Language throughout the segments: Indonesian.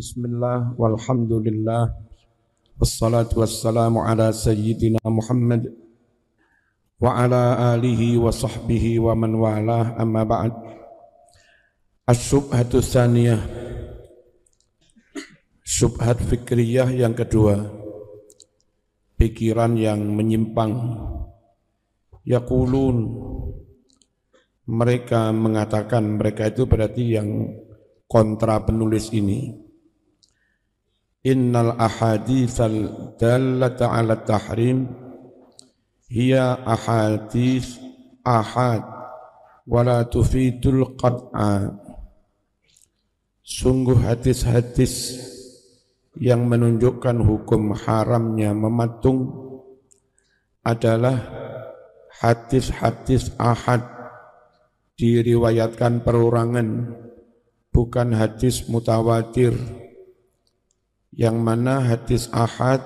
Bismillah walhamdulillah wassalatu wassalamu ala sayyidina Muhammad wa ala alihi wa sahbihi wa man walah amma ba'd. As-subhatu tsaniyah, subhat fikriyah yang kedua, pikiran yang menyimpang. Yaqulun, mereka mengatakan, mereka itu berarti yang kontra penulis ini. Innal ahaditsal dallata ala tahrim hiya ahadits ahad wala tufidul qat'a. Sungguh hadis-hadis yang menunjukkan hukum haramnya mematung adalah hadis-hadis ahad, diriwayatkan perorangan, bukan hadis mutawatir, yang mana hadis ahad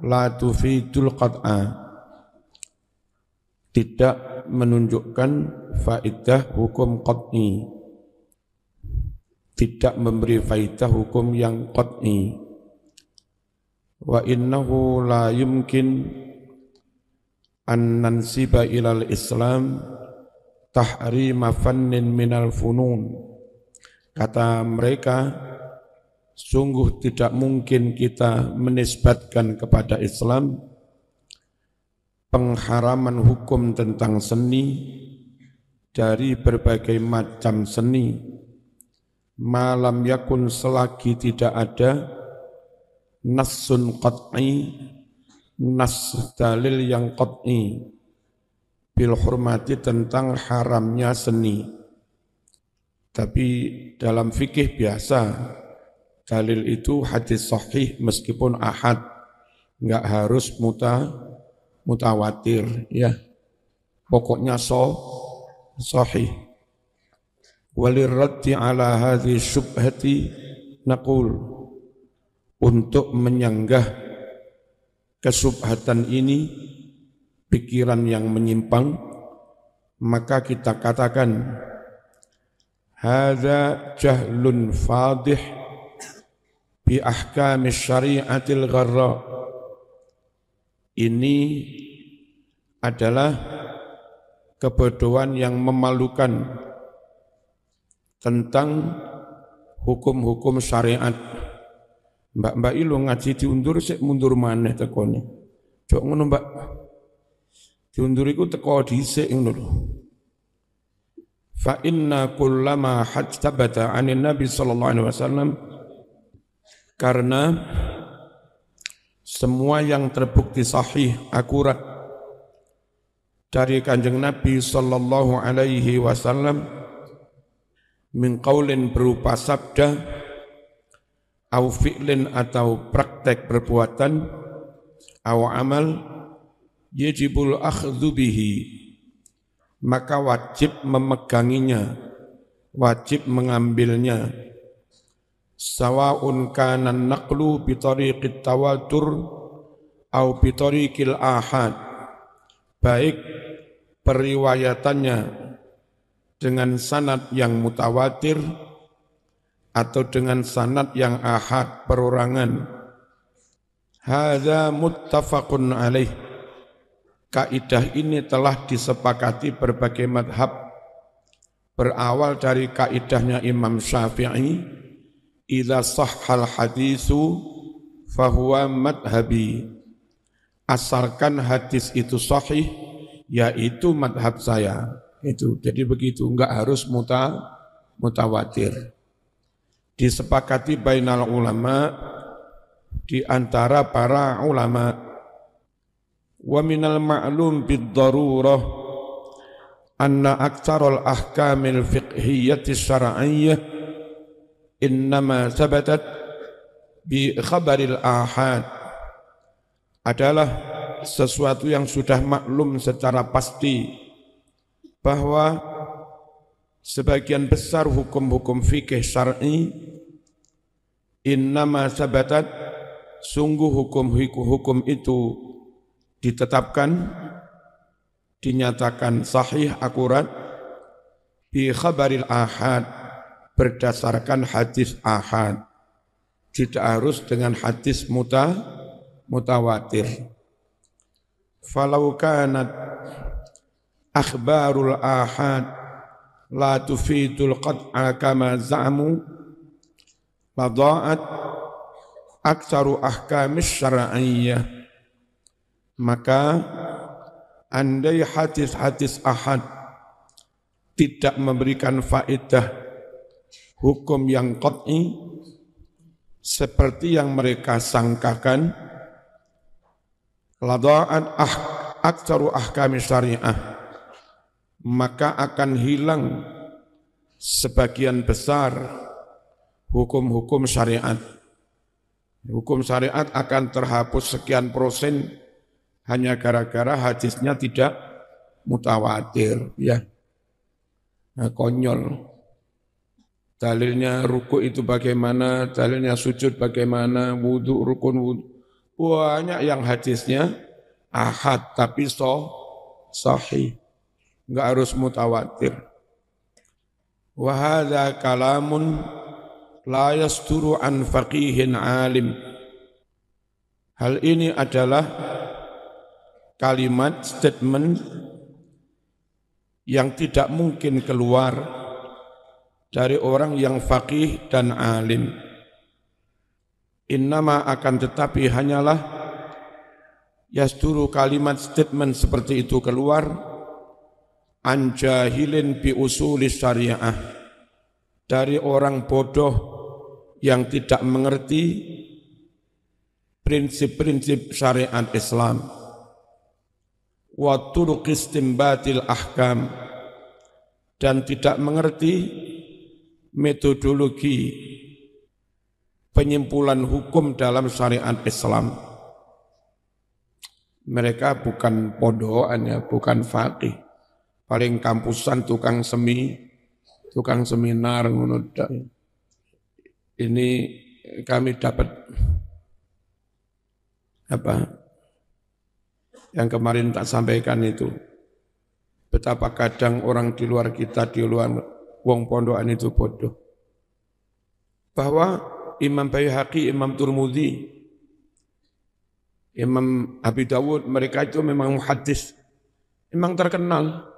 la tufidul qat'a, tidak menunjukkan faidah hukum qat'i, tidak memberi faidah hukum yang qat'i. Wa innahu la yumkin an nansiba ilal Islam tahrima fannin minal funun. Kata mereka, sungguh tidak mungkin kita menisbatkan kepada Islam pengharaman hukum tentang seni dari berbagai macam seni, malam yakun selagi tidak ada nassun qat'i, nas dalil yang qat'i bil hurmati tentang haramnya seni. Tapi dalam fikih biasa dalil itu hadis sahih meskipun ahad, enggak harus mutawatir ya. Pokoknya sahih. Walirraddi ala hadhihi syubhati naqul, untuk menyanggah kesubhatan ini, pikiran yang menyimpang, maka kita katakan hadza jahlun fadih bi ahkami syariatil gharra. Ini adalah kebodohan yang memalukan tentang hukum-hukum syariat. Mbak ilu ngaji diundur sik mundur maneh tekone. Jok ngono Mbak. Diundur iku teko dhisik ngono lho. Fa inna kullama hajtabata 'anil Nabi sallallahu alaihi wasallam, karena semua yang terbukti sahih akurat dari Kanjeng Nabi sallallahu alaihi wasallam, min qaulin berupa sabda, au fi'lin atau praktek perbuatan, au amal, yajibul akhdhu bihi, maka wajib memeganginya, wajib mengambilnya. Sawa'un kana naqlu bi tariqit tawatur au bi tariqil ahad, baik periwayatannya dengan sanad yang mutawatir atau dengan sanad yang ahad, perorangan. Hadza muttafaqun alaih, kaidah ini telah disepakati berbagai madhab, berawal dari kaidahnya Imam Syafi'i, idza sahhal hadisu fahuwa madhabi, asalkan hadis itu sahih, yaitu madhab saya. Itu jadi begitu, enggak harus mutawatir. Disepakati bainal ulama, di antara para ulama. Wa minal ma'lum bid darurah anna aktsarul ahkamil fiqhiyyati syar'iyyah innama sabatat bi khabaril ahad, adalah sesuatu yang sudah maklum secara pasti bahwa sebagian besar hukum-hukum fikih syar'i innama sabatat, sungguh hukum itu ditetapkan, dinyatakan sahih akurat bi khabaril ahad, berdasarkan hadis ahad. tidak harus dengan hadis mutawatir. Falau kanat akhbarul ahad la tufidul qat'a kama za'mu la dha'at aktsaru ahkamis syar'iyyah. Maka andai hadis-hadis ahad tidak memberikan faedah hukum yang qat'i seperti yang mereka sangkakan, la dha'at aktsaru ahkamis syariah, maka akan hilang sebagian besar hukum-hukum syariat. Hukum syariat akan terhapus sekian persen hanya gara-gara hadisnya tidak mutawatir, ya. Nah, konyol. Dalilnya ruku itu bagaimana, dalilnya sujud bagaimana, wudu, rukun wudu. Banyak yang hadisnya ahad tapi sahih. Enggak harus mutawatir. Wa hadza kalamun la yasturu an faqihin alim. Hal ini adalah kalimat statement yang tidak mungkin keluar dari orang yang faqih dan alim. Innama akan tetapi hanyalah yasturu kalimat statement seperti itu keluar an jahilin bi usulis syariah, dari orang bodoh yang tidak mengerti prinsip-prinsip syariat Islam, wa turuq istinbatil ahkam, dan tidak mengerti metodologi penyimpulan hukum dalam syariat Islam. Mereka bukan pondokan, ya, bukan faqih. Paling kampusan tukang seminar ngono. Ini kami dapat apa yang kemarin tak sampaikan itu, betapa kadang orang di luar kita, di luar wong pondokan itu bodoh. Bahwa Imam Baihaqi, Imam Tirmidzi, Imam Abi Dawud, mereka itu memang muhaddis, memang terkenal.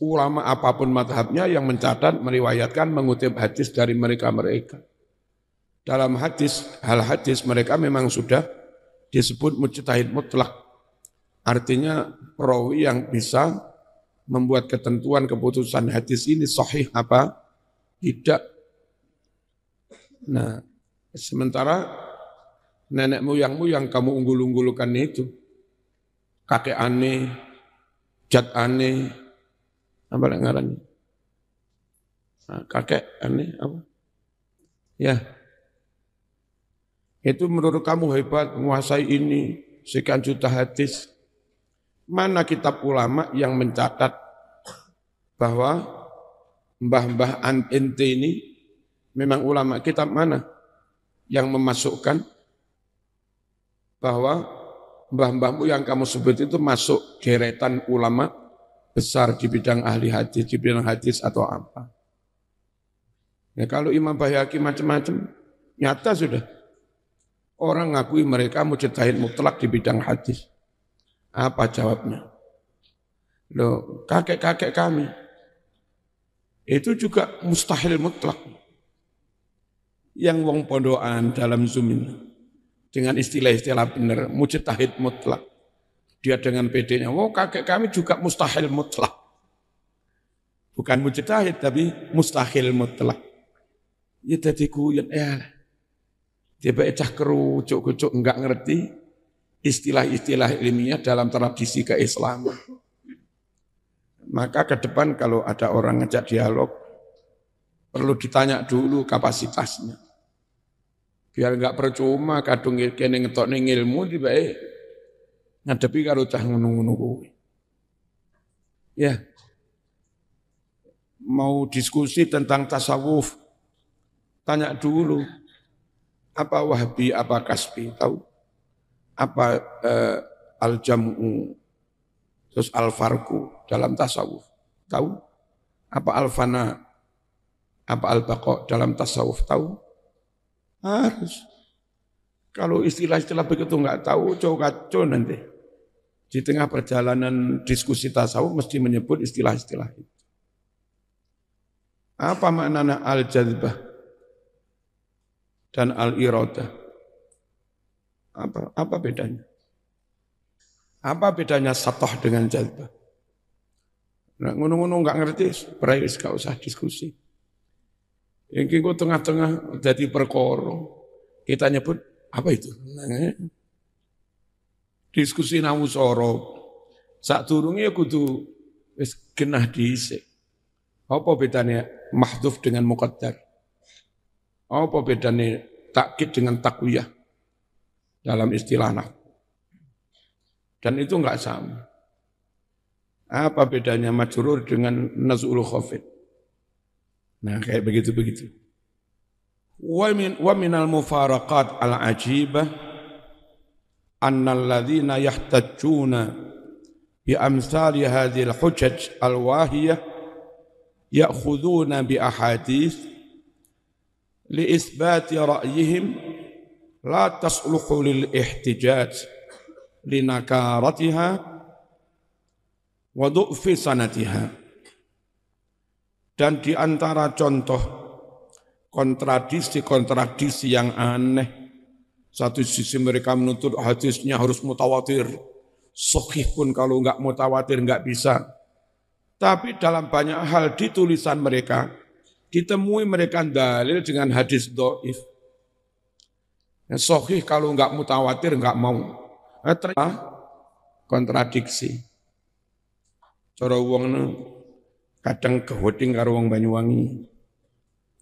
Ulama apapun madhabnya yang mencatat, meriwayatkan, mengutip hadis dari mereka-mereka. Dalam hadis, hal hadis mereka memang sudah disebut mujtahid mutlak. Artinya perawi yang bisa membuat ketentuan keputusan hadis ini sahih apa tidak. Nah, sementara nenek moyangmu yang kamu unggul-unggulkan itu, kakek aneh, jad aneh, apa ngarannya? Nah, kakek aneh apa? Ya, itu menurut kamu hebat, menguasai ini, sekian juta hadis. Mana kitab ulama yang mencatat bahwa mbah-mbah ente ini memang ulama? Kitab mana yang memasukkan bahwa mbah-mbahmu yang kamu sebut itu masuk deretan ulama besar di bidang ahli hadis, di bidang hadis atau apa? Ya, kalau Imam Baihaqi macam-macam, nyata sudah. Orang ngakui mereka mujtahid mutlak di bidang hadis. Apa jawabnya? Loh, kakek-kakek kami itu juga mustahil mutlak. Yang wong pondokan dalam Zoom ini, dengan istilah-istilah benar, mujtahid mutlak. Dia dengan PD-nya, oh kakek kami juga mustahil mutlak. Bukan mujtahid, tapi mustahil mutlak. Ya tadi kuyon, ya. Tiba cah kerucuk-kucuk enggak ngerti istilah-istilah ilmiah dalam tradisi keislaman. Maka ke depan kalau ada orang ngajak dialog, perlu ditanya dulu kapasitasnya. Biar enggak percuma kadung kene ngetokne ilmu tiba-tiba ngadepi karo cah ngono-ngono kuwi. Ya. Mau diskusi tentang tasawuf, tanya dulu. Apa Wahbi, apa Kasbi, tahu? Apa Al-Jam'u, terus Al-Farqu dalam tasawuf, tahu? Apa Al-Fana, apa Al-Baqa dalam tasawuf, tahu? Harus. Kalau istilah-istilah begitu nggak tahu, kacau nanti. Di tengah perjalanan diskusi tasawuf mesti menyebut istilah-istilah itu. Apa maknanya al-jadzbah dan al-iradah? Apa bedanya? Apa bedanya satoh dengan jadzbah? Nah, ngono-ngono nggak ngerti, berarti nggak usah diskusi. Yang kau tengah-tengah jadi perkara. Kita nyebut apa itu? Diskusi nawusara. Sadurunge kudu wis genah dhisik. Apa bedanya mahdhuf dengan muqaddar? Apa bedanya takkid dengan takwiyah dalam istilah nahwu? Dan itu enggak sama. Apa bedanya majrur dengan naz'ul khafid? Nah, kayak begitu-begitu. Wa minal mufaraqat al-ajibah annal ladzina yahtajjuna bi amsali hadhil hujaj al-wahiyah ya'khuduna bi ahadits li isbati ra'yihim la tasluhu lil ihtijaj li nakaratiha wa du'fi sanatiha. Dan di antara contoh kontradiksi yang aneh, satu sisi mereka menuntut hadisnya harus mutawatir, sahih pun kalau enggak mutawatir enggak bisa. Tapi dalam banyak hal di tulisan mereka ditemui mereka dalil dengan hadis dhaif. Sahih kalau enggak mutawatir enggak mau. Ternyata kontradiksi. Cara wong kadang kehoting karo wong Banyuwangi,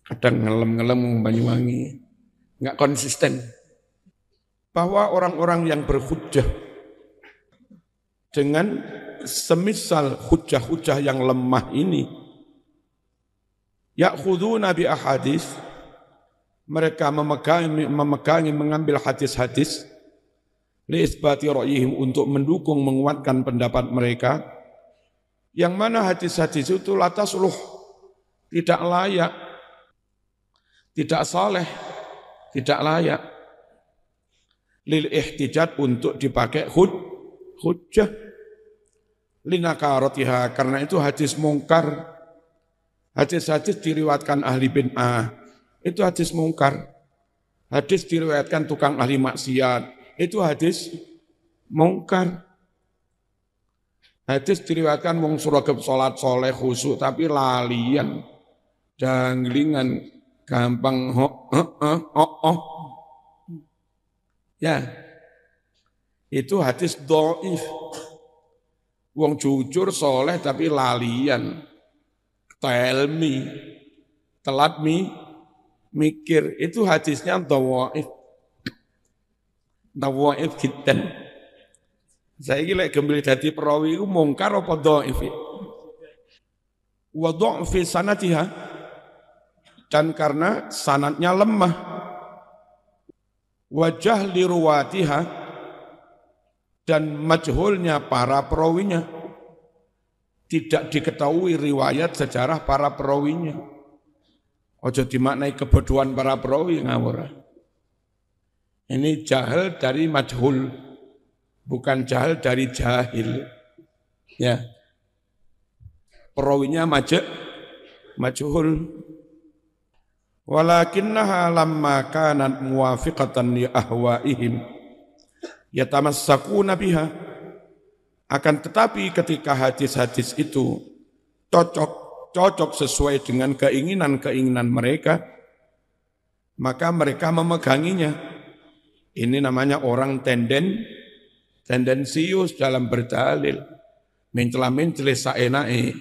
kadang ngelem-ngelem wong Banyuwangi, enggak konsisten. Bahwa orang-orang yang berhujjah dengan semisal hujjah-hujjah yang lemah ini, ya'khuduna bi ahadits, mereka memegangi mengambil hadis-hadis li isbati ra'yihim, untuk mendukung menguatkan pendapat mereka, yang mana hadis-hadis itu la tasluh, tidak layak, tidak saleh, tidak layak lil ihtijat, untuk dipakai hujjah linakaratiha, karena itu hadis mungkar. Hadis-hadis diriwayatkan ahli bid'ah, itu hadis mungkar. Hadis diriwayatkan tukang ahli maksiat, itu hadis mungkar. Hadis diriwayatkan wong suragep salat saleh khusyuk tapi lalian, danglingan, gampang ya, itu hadis dhaif. Wong jujur soleh tapi lalian, telmi, telat mikir, itu hadisnya dhaif. Dhaif jiddan. Saiki lek gembel dadi perawi iku mungkar apa dhaif? Wa dha'fi sanatiha, dan karena sanadnya lemah. Wa jahli ruwatiha, dan majhulnya para perawinya, tidak diketahui riwayat sejarah para perawinya. Ojo dimaknai kebodohan para perawi, ngawur. Ini jahil dari majhul, bukan jahil dari jahil. Ya, perawinya majhul. Walakinnaha lamma kanat muwafiqatan li ahwaihim yatamassakuna biha, akan tetapi ketika hadis-hadis itu cocok sesuai dengan keinginan-keinginan mereka, maka mereka memeganginya. Ini namanya orang tendensius dalam berdalil, mencela-mencela saenake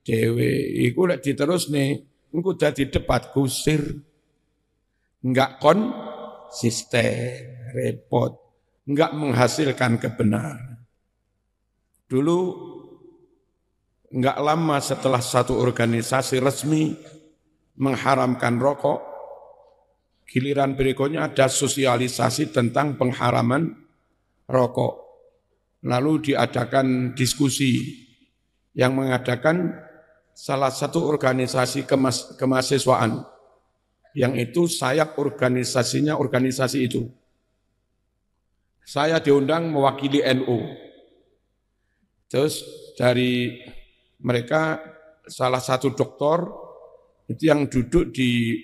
dhewe. Iku lek diterusne engko dadi debat kusir, enggak konsisten, repot, enggak menghasilkan kebenaran. Dulu enggak lama setelah satu organisasi resmi mengharamkan rokok, giliran berikutnya ada sosialisasi tentang pengharaman rokok. Lalu diadakan diskusi yang mengadakan salah satu organisasi kemahasiswaan. yang itu sayap organisasinya organisasi itu. Saya diundang mewakili NU. Terus dari mereka salah satu doktor itu yang duduk di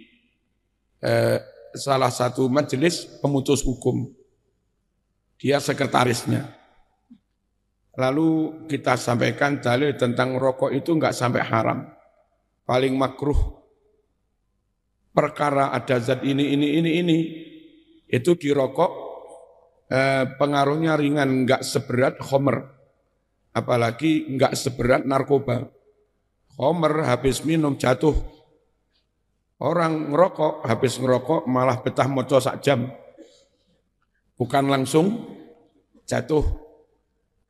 salah satu majelis pemutus hukum. Dia sekretarisnya. Lalu kita sampaikan dalil tentang rokok itu enggak sampai haram. Paling makruh. Perkara ada zat ini. Itu di rokok pengaruhnya ringan, enggak seberat khamr. Apalagi enggak seberat narkoba. Khamr habis minum jatuh. Orang ngerokok, habis ngerokok malah betah moco sak jam. Bukan langsung jatuh.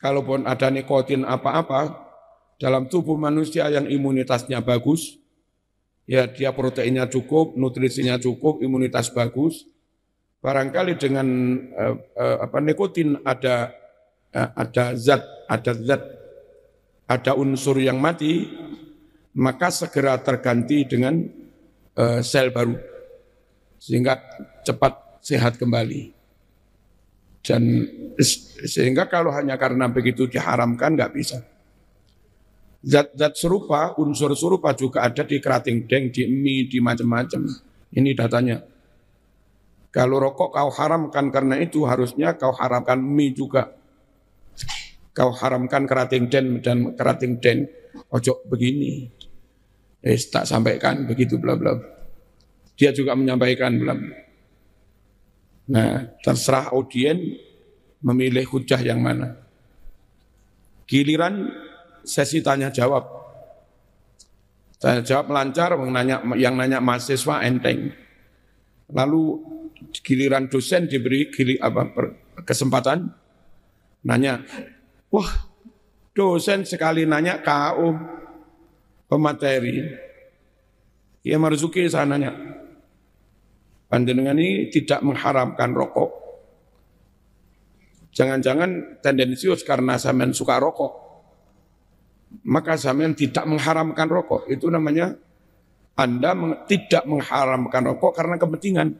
Kalaupun ada nikotin apa-apa, dalam tubuh manusia yang imunitasnya bagus, ya dia proteinnya cukup, nutrisinya cukup, imunitas bagus. Barangkali dengan nikotin ada zat, ada unsur yang mati, maka segera terganti dengan sel baru, sehingga cepat sehat kembali. Dan sehingga kalau hanya karena begitu diharamkan nggak bisa. Zat-zat serupa, unsur serupa juga ada di kerating deng, di mie, di macam-macam. Ini datanya. Kalau rokok kau haramkan karena itu, harusnya kau haramkan mie juga. Kau haramkan kerating deng dan kerating deng. Ojo begini. Tak sampaikan begitu bla bla. Dia juga menyampaikan bla bla. Nah, terserah audien memilih hujah yang mana. Giliran sesi tanya jawab. Tanya jawab lancar, yang nanya mahasiswa enteng. Lalu giliran dosen diberi kesempatan nanya. Wah, dosen sekali nanya KO pemateri. Ya Marzuki saya nanya. Panjenengan ini tidak mengharamkan rokok. Jangan-jangan tendensius karena sampean suka rokok. Maka sampean tidak mengharamkan rokok. Itu namanya Anda tidak mengharamkan rokok karena kepentingan.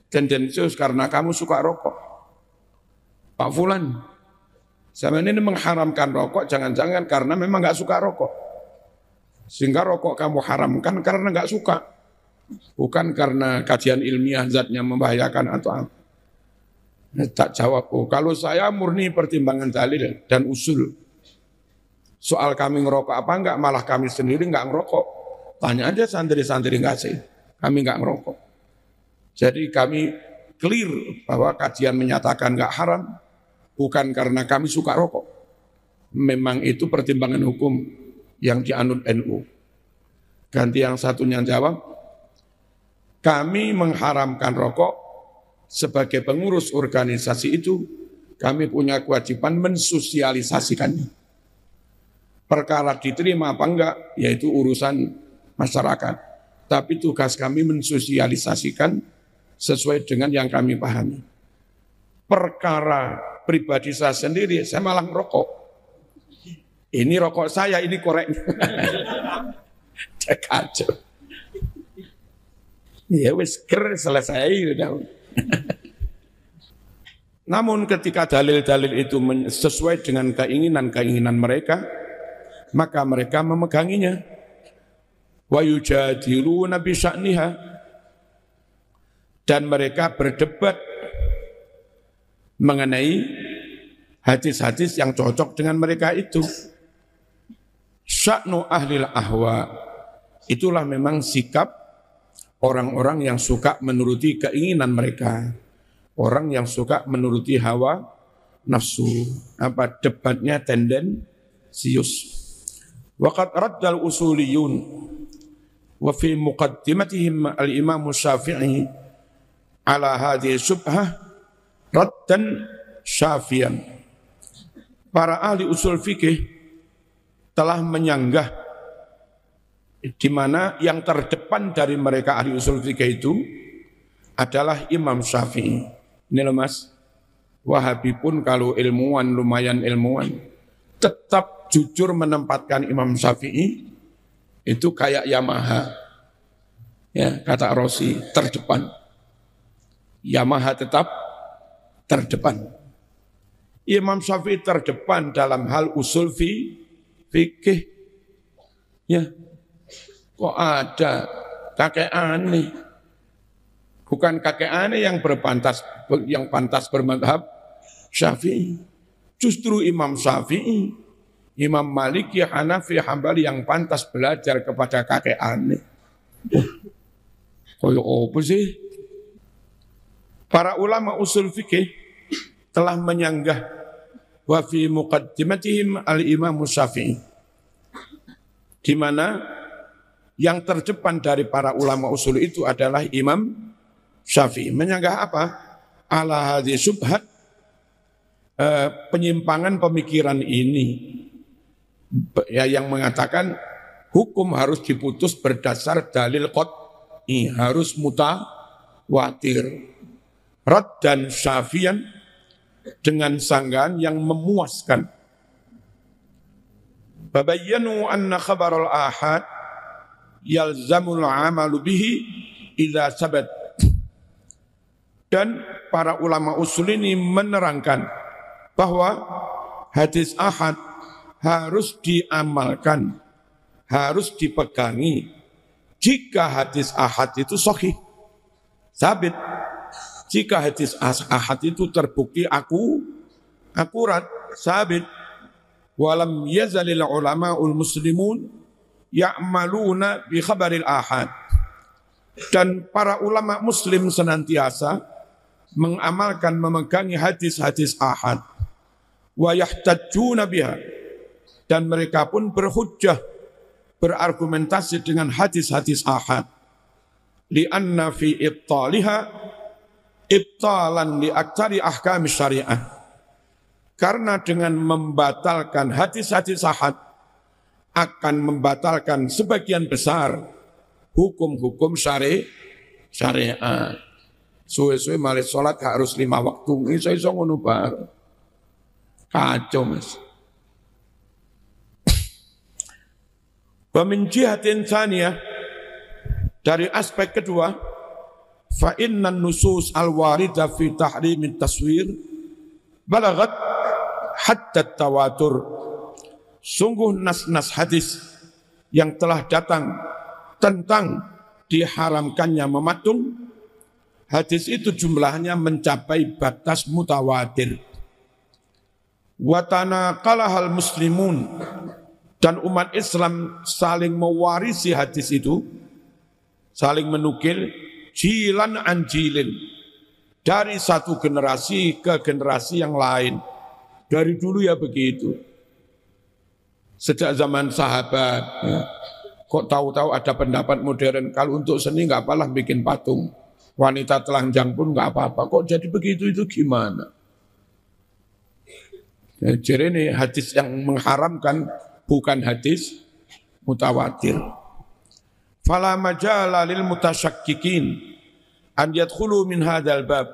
Tendensius karena kamu suka rokok. Pak Fulan, sampean ini mengharamkan rokok jangan-jangan karena memang nggak suka rokok. Sehingga rokok kamu haramkan karena nggak suka. Bukan karena kajian ilmiah zatnya membahayakan atau apa. Tak jawab, kalau saya murni pertimbangan dalil dan usul. Soal kami ngerokok apa enggak, malah kami sendiri enggak ngerokok. Tanya aja santri-santri ngasih, kami enggak ngerokok. Jadi kami clear bahwa kajian menyatakan enggak haram, bukan karena kami suka rokok. Memang itu pertimbangan hukum yang dianut NU. Ganti yang satunya jawab, kami mengharamkan rokok sebagai pengurus organisasi itu, kami punya kewajiban mensosialisasikannya. Perkara diterima apa enggak, yaitu urusan masyarakat. Tapi tugas kami mensosialisasikan sesuai dengan yang kami pahami. Perkara pribadi saya sendiri, saya malah ngerokok. Ini rokok saya, ini koreknya. Cek aja. Ya wis selesai udah. Namun ketika dalil-dalil itu sesuai dengan keinginan mereka, maka mereka memeganginya. Wa yujadiluna bi sya'niha, dan mereka berdebat mengenai hadis-hadis yang cocok dengan mereka itu. Sya'nu ahlil ahwa, itulah memang sikap orang-orang yang suka menuruti keinginan mereka. Orang yang suka menuruti hawa nafsu. Apa debatnya tendensius. Waqad raddal usuliyun wa fi muqaddimatihim al-imam Syafi'i ala hadhihi syubhah raddan syafian. Para ahli usul fikih telah menyanggah di mana yang terdepan dari mereka ahli usul fikih itu adalah Imam Syafi'i. Ini loh Mas, Wahabi pun kalau ilmuwan, lumayan ilmuwan, tetap jujur menempatkan Imam Syafi'i itu kayak Yamaha. Ya, kata Rosi, terdepan. Yamaha tetap terdepan. Imam Syafi'i terdepan dalam hal usul fikih. Ya, kok ada kakek aneh? Bukan kakek aneh yang pantas bermadhab Syafi'i. Justru Imam Syafi'i, Imam Maliki, Hanafi, Hambali yang pantas belajar kepada kakek aneh. Koyo apa sih? Para ulama usul fikih telah menyanggah wa fi muqaddimatihim al-Imam Syafi'i, di mana yang terdepan dari para ulama usul itu adalah Imam Syafi'i. Menyanggah apa? Ala hadhi subhat, penyimpangan pemikiran ini, ya, yang mengatakan hukum harus diputus berdasar dalil qat'i, harus mutawatir. Rad dan syafian dengan sanggahan yang memuaskan. Babayyanu anna khabarul ahad yalzamul amalu bihi idza sabat. Dan para ulama usul ini menerangkan bahwa hadis ahad harus diamalkan, harus dipegangi jika hadis ahad itu sahih, sabit. Jika hadis ahad itu terbukti akurat, sabit. Walam yazalil ulama'ul muslimun ya'maluna bi khabaril ahad. Dan para ulama muslim senantiasa mengamalkan, memegangi hadis-hadis ahad. Wa yahtajjuna biha. Dan mereka pun berhujjah, berargumentasi dengan hadis-hadis ahad. Li'anna fi ibtaliha ibtalan li aktsari ahkam syariah. Karena dengan membatalkan hadis-hadis ahad akan membatalkan sebagian besar hukum-hukum syariah. Suwe-suwe malih salat harus 5 waktu, iso-iso ngono bareng. Kacau, Mas. Wa min jihatin tsaniyah, dari aspek kedua, fa innan nusus al-warida fi tahrimit taswir balagat hatta tawatur. Sungguh nas-nas hadis yang telah datang tentang diharamkannya mematung, hadis itu jumlahnya mencapai batas mutawatir. Wa tanaqalahal muslimun, dan umat Islam saling mewarisi hadis itu, saling menukil jilan an jilin, dari satu generasi ke generasi yang lain. Dari dulu ya begitu. Sejak zaman sahabat, ya. Kok tahu-tahu ada pendapat modern, kalau untuk seni nggak apalah bikin patung. Wanita telanjang pun nggak apa-apa. Kok jadi begitu, itu gimana? Ya, jadi ini hadis yang mengharamkan bukan hadis mutawatir. Fala majala lil mutasyakkikin an yadkhulu min hadzal bab.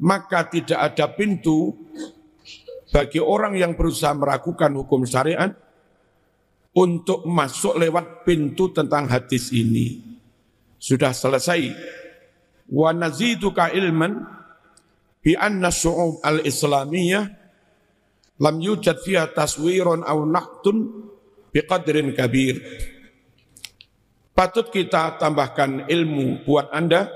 Maka tidak ada pintu bagi orang yang berusaha meragukan hukum syariat untuk masuk lewat pintu tentang hadis ini. Sudah selesai. Wa naziduka ilman bi anna syu'ub al-islamiyah lam yujad fiha taswirun aw naqtun biqadrin kabir. Patut kita tambahkan ilmu buat Anda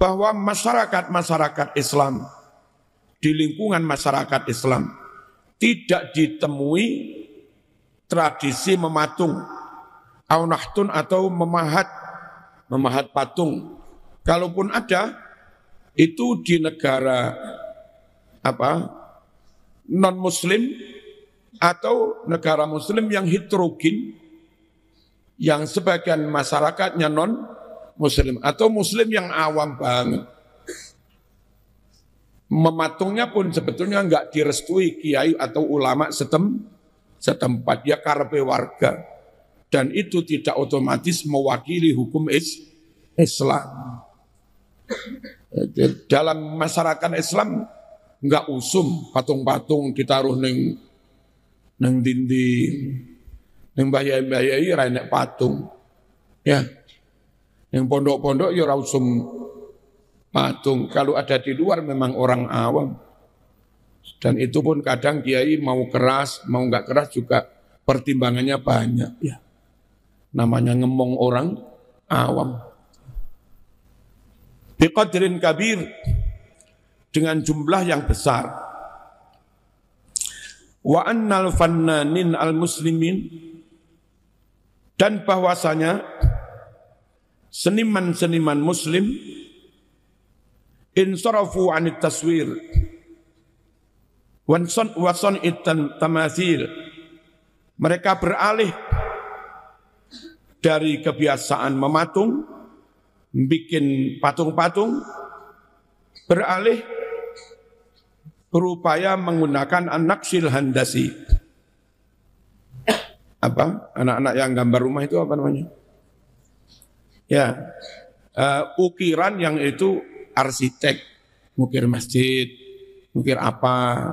bahwa masyarakat-masyarakat Islam, di lingkungan masyarakat Islam tidak ditemui tradisi mematung aw nahtun atau memahat patung. Kalaupun ada, itu di negara non muslim atau negara muslim yang heterogen, yang sebagian masyarakatnya non muslim atau muslim yang awam banget. Mematungnya pun sebetulnya enggak direstui kiai atau ulama setempat, ya karepe warga, dan itu tidak otomatis mewakili hukum Islam. Dalam masyarakat Islam enggak usum patung-patung ditaruh neng dinding, neng bayai-bayai ra nek patung. Ya. Yang pondok-pondok ya rausum patung. Kalau ada di luar memang orang awam. Dan itu pun kadang kiai mau keras, mau enggak keras juga pertimbangannya banyak. Ya. Namanya ngemong orang awam. Biqadrin kabir, dengan jumlah yang besar. Wa annal fannanin al-muslimin, dan bahwasanya seniman-seniman muslim insarafu anit taswir wason itan tamathil, mereka beralih dari kebiasaan mematung, bikin patung-patung, beralih berupaya menggunakan an-naqshil handasi. Apa? Anak-anak yang gambar rumah itu apa namanya? Ya, ukiran yang itu arsitek, ngukir masjid, ngukir apa,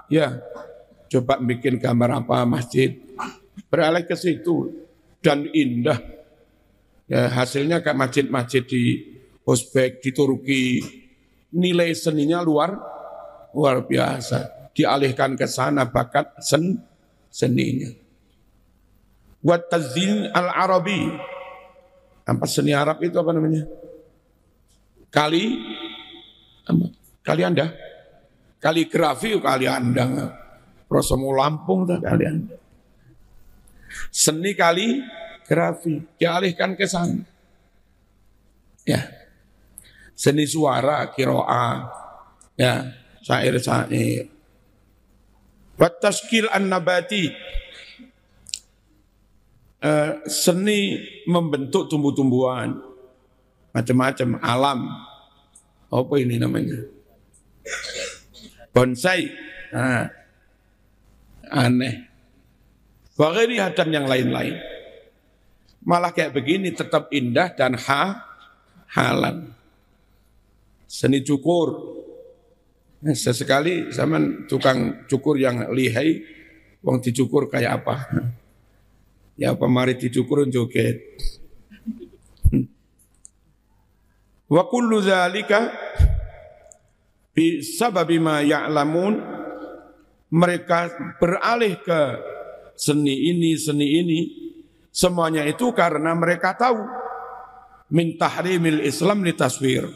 ya, coba bikin gambar apa masjid, beralih ke situ dan indah. Ya, hasilnya kayak masjid-masjid di Uzbek, di Turki, nilai seninya luar biasa. Dialihkan ke sana bakat seninya. Wa tazyin al-arabi, apa seni Arab itu apa namanya? Anda, kaligrafi kali Anda, prosomo Lampung tuh kali Anda. Seni kaligrafi dialihkan ke sana. Ya, seni suara, kiroah, ya, syair-syair. Wa tashkil an-nabati, seni membentuk tumbuh-tumbuhan macam-macam alam. Apa ini namanya? Bonsai. Nah, aneh. Wageri dan yang lain-lain. Malah kayak begini tetap indah dan halal. Seni cukur. Sesekali zaman tukang cukur yang lihai, wong dicukur kayak apa? Ya pemari dicukur joget. Wa kullu dzalika bi sababi ma ya'lamun, mereka beralih ke seni ini semuanya itu karena mereka tahu min tahrimil Islam li taswir,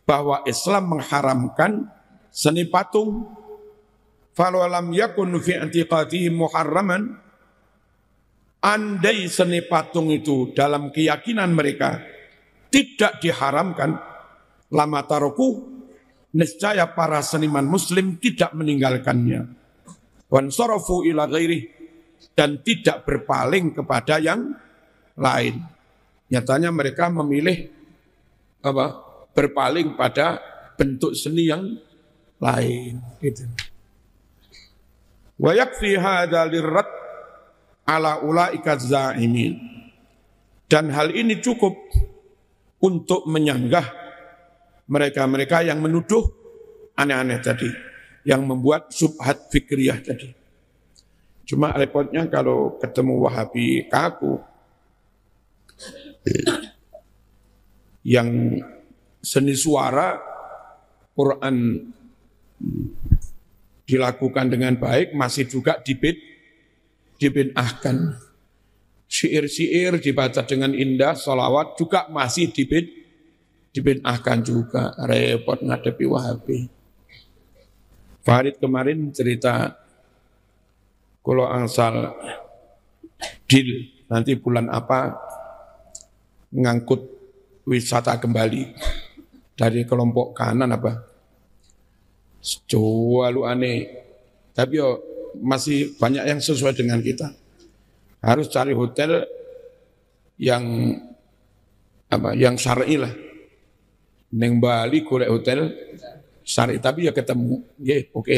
bahwa Islam mengharamkan seni patung. Falau lam yakun fi i'tiqadihi muharraman, andai seni patung itu dalam keyakinan mereka tidak diharamkan, lama taroku, niscaya para seniman muslim tidak meninggalkannya. Wansarafu ila ghairi, dan tidak berpaling kepada yang lain. Nyatanya mereka memilih berpaling pada bentuk seni yang lain. Gitu. Wa yakfi hadza lirrad ala ulaika zaimin, dan hal ini cukup untuk menyanggah mereka-mereka yang menuduh aneh-aneh tadi, yang membuat subhat fikriyah tadi. Cuma repotnya kalau ketemu Wahabi kaku, yang seni suara Quran dilakukan dengan baik masih juga dibid'ahkan. Syair-syair dibaca dengan indah, sholawat juga masih dibid'ahkan juga. Repot ngadepi Wahabi. Farid kemarin cerita, kalau angsal deal nanti bulan apa ngangkut wisata kembali dari kelompok kanan apa. Coba lu aneh. Tapi yo masih banyak yang sesuai dengan kita. Harus cari hotel yang syar'i lah. Neng Bali golek hotel syar'i, tapi ya ketemu, nggih oke.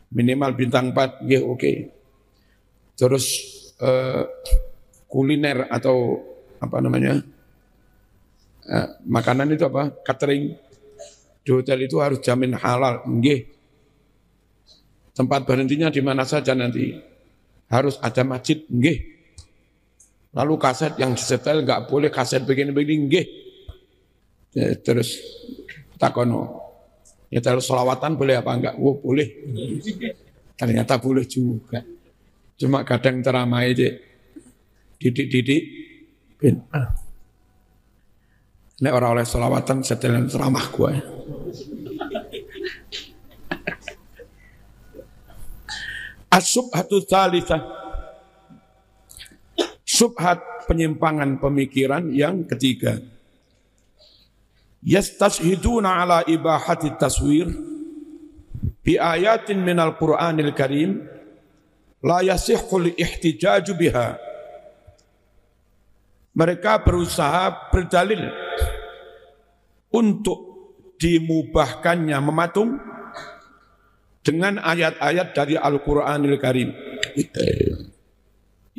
Minimal bintang 4, nggih oke. Terus kuliner atau apa namanya? Makanan itu apa? Catering di hotel itu harus jamin halal, nggih. Tempat berhentinya di mana saja nanti. Harus ada masjid, nggih. Lalu kaset yang disetel nggak boleh, kaset begini-begini nggih. Ya, terus takono, ya terus selawatan boleh apa enggak? Oh boleh. Ternyata boleh juga. Cuma kadang ceramah aja didik-didik. Nek orang oleh selawatan setelan ceramah gua. As-subhatu tsalitsah. Subhat penyimpangan pemikiran yang ketiga. Yastashhiduna ala ibahati taswir bi ayatin minal Qur'anil Karim la yasihhul ihtijaju biha. Mereka berusaha berdalil untuk dimubahkannya mematung dengan ayat-ayat dari Al-Qur'anil Karim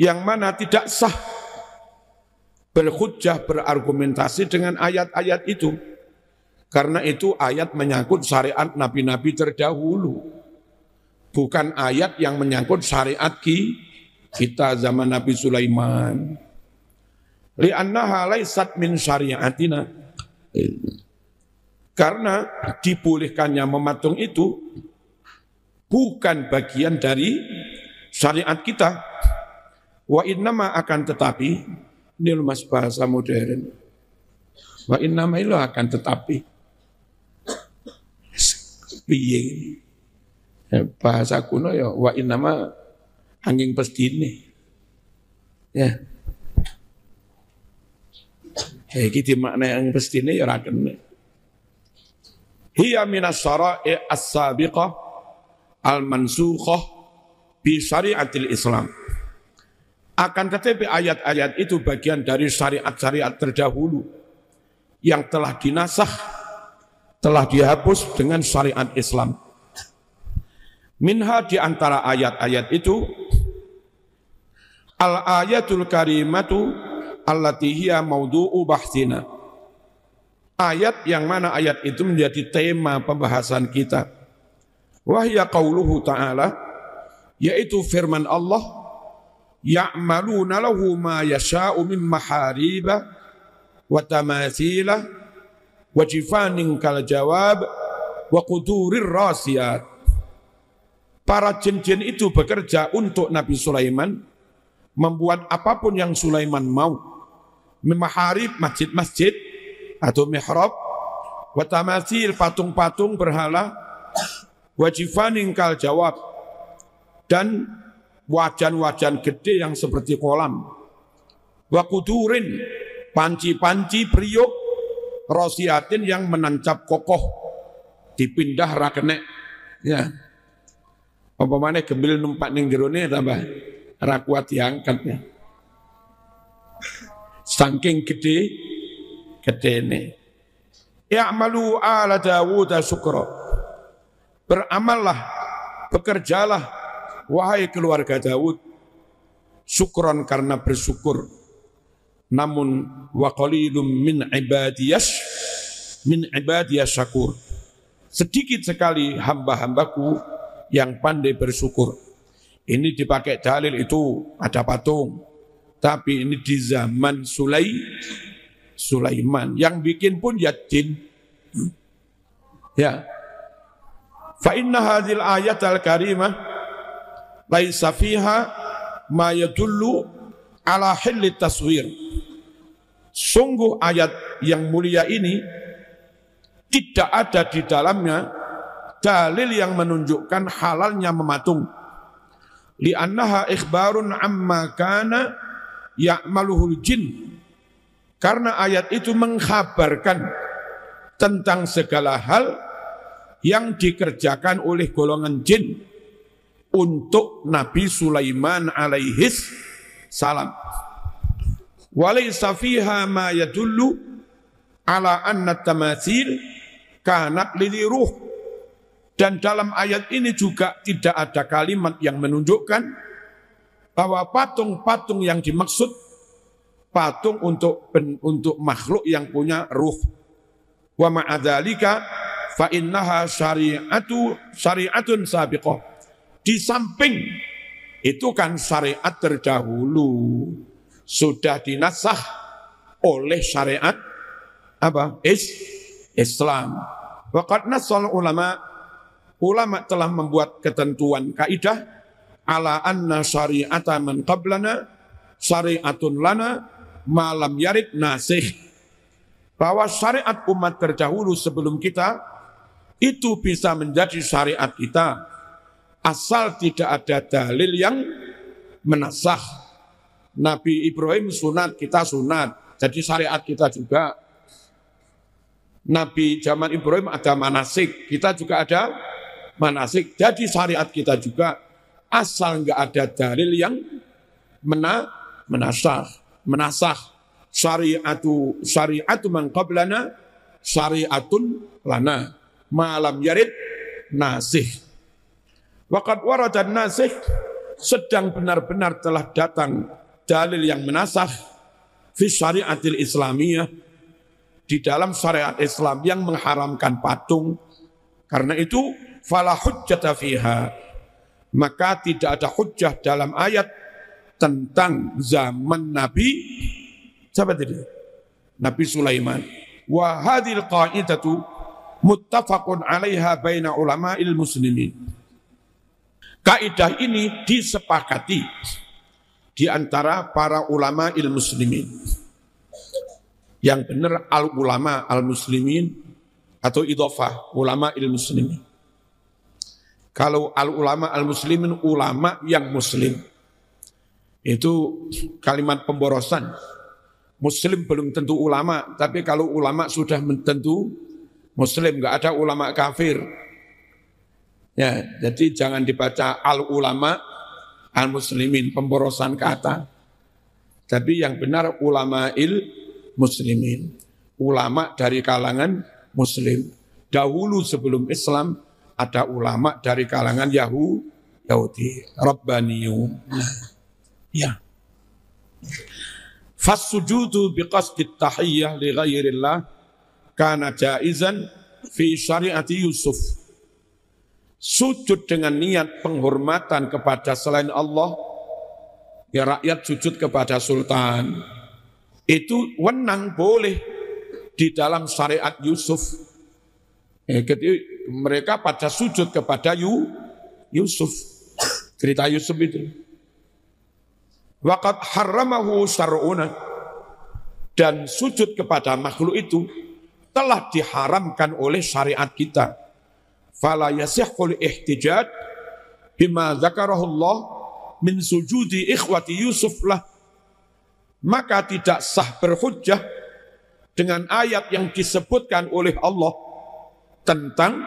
yang mana tidak sah berhujjah berargumentasi dengan ayat-ayat itu, karena itu ayat menyangkut syariat nabi-nabi terdahulu, bukan ayat yang menyangkut syariat kita zaman Nabi Sulaiman. Li'annaha laysat min syariatina, karena dibolehkannya mematung itu bukan bagian dari syariat kita. Wa innama akan tetapi, ini mas bahasa modern. Wa innama itu akan tetapi. Piye bahasa kuno ya wa innama angin pestine. Ya. Iki dimaknai angin pestine ya ora kene. Hiya minas syara'i as-sabiqah al-mansukhah bi syariatil Islam. Akan tetapi ayat-ayat itu bagian dari syariat-syariat terdahulu yang telah dinasakh, telah dihapus dengan syariat Islam. Minha di antara ayat-ayat itu al-ayatul karimatu allati hiya maudu'u bahsina. Ayat yang mana ayat itu menjadi tema pembahasan kita. Wa hiya qauluhu ta'ala, yaitu firman Allah, ya'maluna lahu ma yasha'u min mahariba wa tamathila wa jifanin kal jawab wa qudurir rasiyat. Para jin-jin itu bekerja untuk Nabi Sulaiman, membuat apapun yang Sulaiman mau. Maharib, masjid-masjid atau mihrab, wa tamathil, patung-patung berhala, wa jifanin kal jawab, dan wajan-wajan gede yang seperti kolam, wa kudurin, panci-panci periuk, rosiatin yang menancap kokoh, dipindah rakenek, ya. Apa mana gembil numpak ning jerone tambah ra kuat diangkatnya. Saking gedene. Ya'malu ala Dawud syukra. Beramallah, bekerjalah wahai keluarga Daud, syukron karena bersyukur. Namun wa qalilum min ibadiyas syakur. Sedikit sekali hamba-hambaku yang pandai bersyukur. Ini dipakai dalil itu ada patung. Tapi ini di zaman Sulaiman yang bikin pun ya jin. Ya. Fa inna hadhil ayat al-karimah laisa fiha ma yadullu ala hilli taswir. Sungguh ayat yang mulia ini tidak ada di dalamnya dalil yang menunjukkan halalnya mematung. Li'annaha ikhbarun amma kana ya'maluhul jin. Karena ayat itu mengkhabarkan tentang segala hal yang dikerjakan oleh golongan jin untuk Nabi Sulaiman alaihis salam. Walaysa fiha ma yadullu ala anna tamathil kanat lili ruh. Dan dalam ayat ini juga tidak ada kalimat yang menunjukkan bahwa patung-patung yang dimaksud patung untuk makhluk yang punya ruh. Wa ma'adzalika fa innaha syari'atun sabiqah. Di samping itu kan syariat terdahulu, sudah dinasah oleh syariat apa? Islam. Waqad nassal ulama telah membuat ketentuan kaidah ala anna syari'ata man qablana syari'atun lana ma lam yarid nasih. Bahwa syariat umat terdahulu sebelum kita itu bisa menjadi syariat kita asal tidak ada dalil yang menasah. Nabi Ibrahim sunat, kita sunat, jadi syariat kita juga. Nabi zaman Ibrahim ada manasik, kita juga ada manasik, jadi syariat kita juga asal enggak ada dalil yang menasah. Syariatu man qablana syariatun lana malam yarid nasih. Waqad warada nasih, sedang benar-benar telah datang dalil yang menasah fi syariatil islamiyah, di dalam syariat Islam yang mengharamkan patung. Karena itu fala hujjata fiha, maka tidak ada hujjah dalam ayat tentang zaman Nabi siapa tadi? Nabi Sulaiman. Wa hadhil qa'idatu muttafaqun 'alaiha baina ulama'il muslimin. Kaidah ini disepakati di antara para ulama muslimin. Yang benar al-ulama al-muslimin atau idhofah ulama il-muslimin. Kalau al-ulama al-muslimin, ulama yang muslim. Itu kalimat pemborosan. Muslim belum tentu ulama, tapi kalau ulama sudah tentu muslim, enggak ada ulama kafir. Ya, jadi jangan dibaca al-ulama al-muslimin, pemborosan kata. Tapi yang benar ulama muslimin, ulama dari kalangan muslim. Dahulu sebelum Islam ada ulama dari kalangan Yahudi, Rabbaniyun. Ya. Fas-sujudu biqasdi tahiyyah li ghairillah kana jaizan fi syariati Yusuf. Sujud dengan niat penghormatan kepada selain Allah, ya rakyat sujud kepada sultan. Itu wenang boleh di dalam syariat Yusuf. Mereka pada sujud kepada Yusuf. Cerita Yusuf itu. Waqad harramahu syar'una, dan sujud kepada makhluk itu telah diharamkan oleh syariat kita. Fala yasihhul ihtijaj bima dzakarahu Allah min sujudi ikhwati Yusuf lah. Maka tidak sah berhujjah dengan ayat yang disebutkan oleh Allah tentang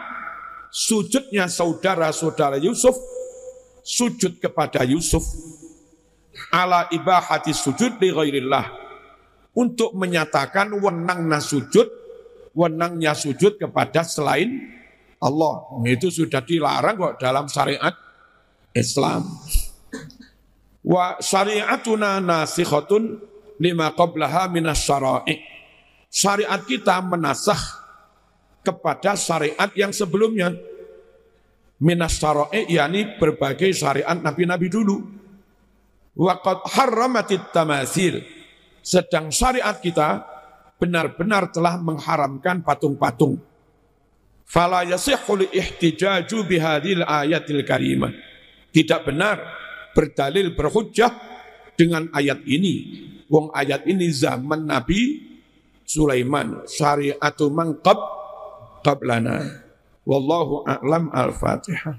sujudnya saudara-saudara Yusuf, sujud kepada Yusuf, ala ibahati sujud li ghairillah, untuk menyatakan wenangnya sujud kepada selain Allah. Itu sudah dilarang kok dalam syariat Islam. Wa syariatuna nasikhatun lima qablaha minas syara'i. Syariat kita menasakh kepada syariat yang sebelumnya. Minas syara'i, yakni berbagai syariat nabi-nabi dulu. Wa qad harramatit tamathil. Sedang syariat kita benar-benar telah mengharamkan patung-patung. Fala yasihhul ihtijaju bihadhil ayatil karimah. Tidak benar berdalil berhujjah dengan ayat ini. Wong ayat ini zaman Nabi Sulaiman, syariatu man qablana. Wallahu a'lam. Al-Fatihah.